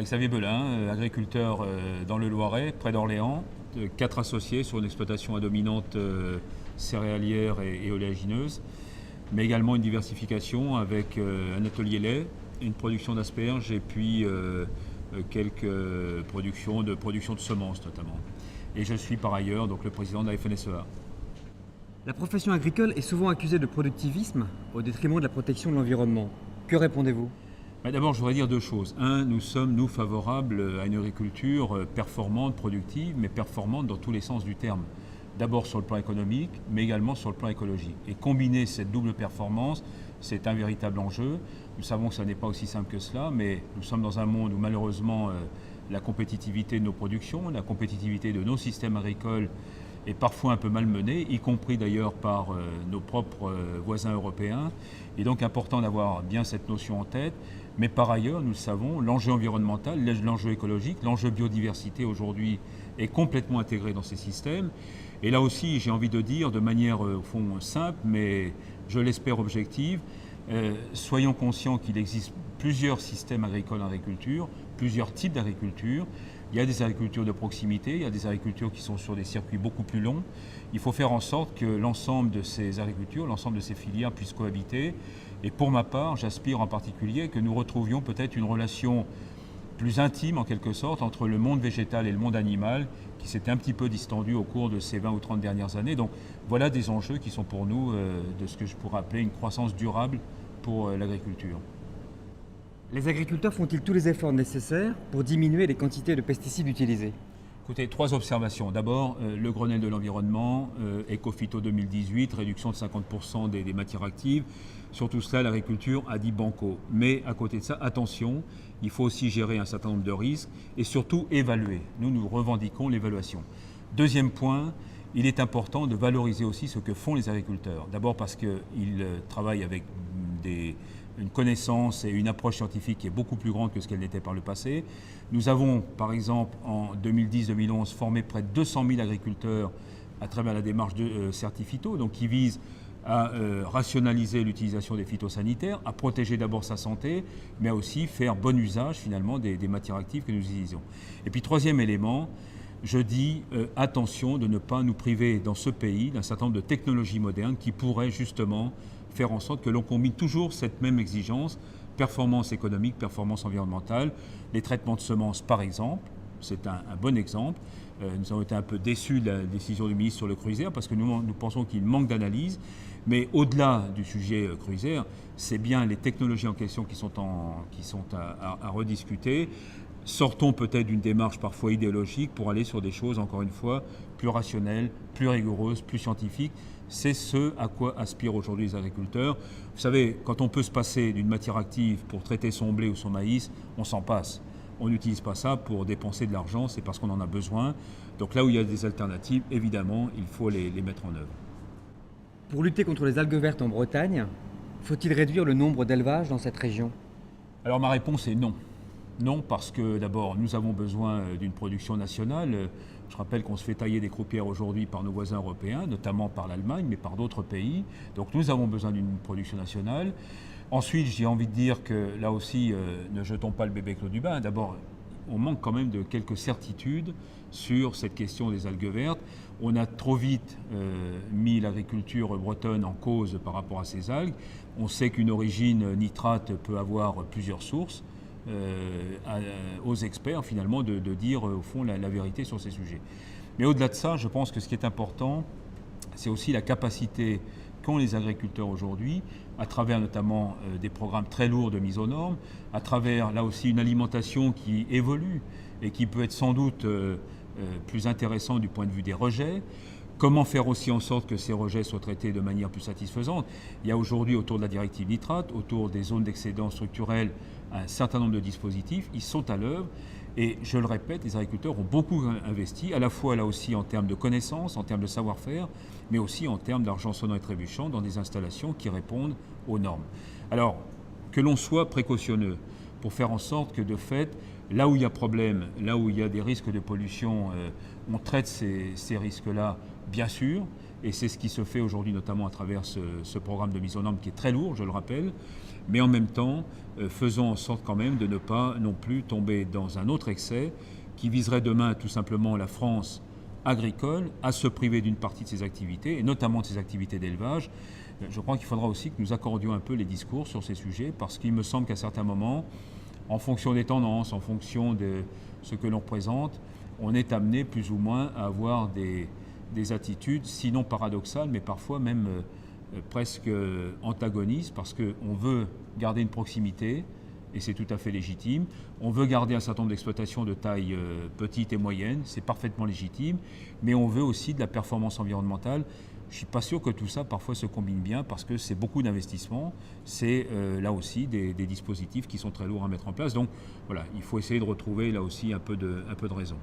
Xavier Belin, agriculteur dans le Loiret, près d'Orléans, 4 associés sur une exploitation à dominante céréalière et oléagineuse, mais également une diversification avec un atelier lait, une production d'asperges et puis quelques productions de semences notamment. Et je suis par ailleurs donc le président de la FNSEA. La profession agricole est souvent accusée de productivisme au détriment de la protection de l'environnement. Que répondez-vous ? D'abord, je voudrais dire 2 choses. Nous sommes favorables à une agriculture performante, productive, mais performante dans tous les sens du terme. D'abord sur le plan économique, mais également sur le plan écologique. Et combiner cette double performance, c'est un véritable enjeu. Nous savons que ça n'est pas aussi simple que cela, mais nous sommes dans un monde où malheureusement la compétitivité de nos productions, la compétitivité de nos systèmes agricoles est parfois un peu malmenée, y compris d'ailleurs par nos propres voisins européens. Il est donc important d'avoir bien cette notion en tête. Mais par ailleurs, nous le savons, l'enjeu environnemental, l'enjeu écologique, l'enjeu biodiversité aujourd'hui est complètement intégré dans ces systèmes. Et là aussi, j'ai envie de dire de manière au fond simple, mais je l'espère objective, soyons conscients qu'il existe plusieurs systèmes agricoles en agriculture, plusieurs types d'agriculture. Il y a des agricultures de proximité, il y a des agricultures qui sont sur des circuits beaucoup plus longs. Il faut faire en sorte que l'ensemble de ces agricultures, l'ensemble de ces filières puissent cohabiter. Et pour ma part, j'aspire en particulier que nous retrouvions peut-être une relation plus intime en quelque sorte entre le monde végétal et le monde animal qui s'était un petit peu distendu au cours de ces 20 ou 30 dernières années. Donc voilà des enjeux qui sont pour nous de ce que je pourrais appeler une croissance durable pour l'agriculture. Les agriculteurs font-ils tous les efforts nécessaires pour diminuer les quantités de pesticides utilisés ? Écoutez, 3 observations. D'abord, le Grenelle de l'environnement, Ecophyto 2018, réduction de 50% des matières actives. Sur tout cela, l'agriculture a dit banco. Mais à côté de ça, attention, il faut aussi gérer un certain nombre de risques et surtout évaluer. Nous revendiquons l'évaluation. Deuxième point, il est important de valoriser aussi ce que font les agriculteurs. D'abord parce qu'ils travaillent avec une connaissance et une approche scientifique qui est beaucoup plus grande que ce qu'elle n'était par le passé. Nous avons, par exemple, en 2010-2011, formé près de 200 000 agriculteurs à travers la démarche de Certifito, donc qui vise à rationaliser l'utilisation des phytosanitaires, à protéger d'abord sa santé, mais à aussi faire bon usage finalement des matières actives que nous utilisons. Et puis troisième élément, je dis attention de ne pas nous priver dans ce pays d'un certain nombre de technologies modernes qui pourraient justement faire en sorte que l'on combine toujours cette même exigence, performance économique, performance environnementale. Les traitements de semences, par exemple, c'est un bon exemple. Nous avons été un peu déçus de la décision du ministre sur le cruiser parce que nous pensons qu'il manque d'analyse. Mais au-delà du sujet cruiser, c'est bien les technologies en question qui sont à rediscuter. Sortons peut-être d'une démarche parfois idéologique pour aller sur des choses, encore une fois, plus rationnelles, plus rigoureuses, plus scientifiques. C'est ce à quoi aspirent aujourd'hui les agriculteurs. Vous savez, quand on peut se passer d'une matière active pour traiter son blé ou son maïs, on s'en passe. On n'utilise pas ça pour dépenser de l'argent, c'est parce qu'on en a besoin. Donc là où il y a des alternatives, évidemment, il faut les mettre en œuvre. Pour lutter contre les algues vertes en Bretagne, faut-il réduire le nombre d'élevages dans cette région ? Alors ma réponse est non. Non, parce que d'abord, nous avons besoin d'une production nationale. Je rappelle qu'on se fait tailler des croupières aujourd'hui par nos voisins européens, notamment par l'Allemagne, mais par d'autres pays. Donc nous avons besoin d'une production nationale. Ensuite, j'ai envie de dire que là aussi, ne jetons pas le bébé avec l'eau du bain. D'abord, on manque quand même de quelques certitudes sur cette question des algues vertes. On a trop vite mis l'agriculture bretonne en cause par rapport à ces algues. On sait qu'une origine nitrate peut avoir plusieurs sources. Aux experts finalement de dire au fond la vérité sur ces sujets. Mais au-delà de ça, je pense que ce qui est important, c'est aussi la capacité qu'ont les agriculteurs aujourd'hui, à travers notamment des programmes très lourds de mise aux normes, à travers là aussi une alimentation qui évolue et qui peut être sans doute plus intéressante du point de vue des rejets. Comment faire aussi en sorte que ces rejets soient traités de manière plus satisfaisante ? Il y a aujourd'hui autour de la directive nitrate, autour des zones d'excédent structurel, un certain nombre de dispositifs, ils sont à l'œuvre et je le répète, les agriculteurs ont beaucoup investi, à la fois là aussi en termes de connaissances, en termes de savoir-faire, mais aussi en termes d'argent sonnant et trébuchant dans des installations qui répondent aux normes. Alors, que l'on soit précautionneux pour faire en sorte que de fait, là où il y a problème, là où il y a des risques de pollution on traite ces risques-là, bien sûr, et c'est ce qui se fait aujourd'hui, notamment à travers ce programme de mise aux normes qui est très lourd, je le rappelle, mais en même temps, faisons en sorte quand même de ne pas non plus tomber dans un autre excès qui viserait demain tout simplement la France agricole à se priver d'une partie de ses activités, et notamment de ses activités d'élevage. Je crois qu'il faudra aussi que nous accordions un peu les discours sur ces sujets, parce qu'il me semble qu'à certains moments, en fonction des tendances, en fonction de ce que l'on représente, on est amené plus ou moins à avoir des attitudes, sinon paradoxales, mais parfois même presque antagonistes, parce qu'on veut garder une proximité, et c'est tout à fait légitime. On veut garder un certain nombre d'exploitations de taille petite et moyenne, c'est parfaitement légitime, mais on veut aussi de la performance environnementale. Je ne suis pas sûr que tout ça parfois se combine bien, parce que c'est beaucoup d'investissements, c'est là aussi des dispositifs qui sont très lourds à mettre en place. Donc voilà, il faut essayer de retrouver là aussi un peu de raison.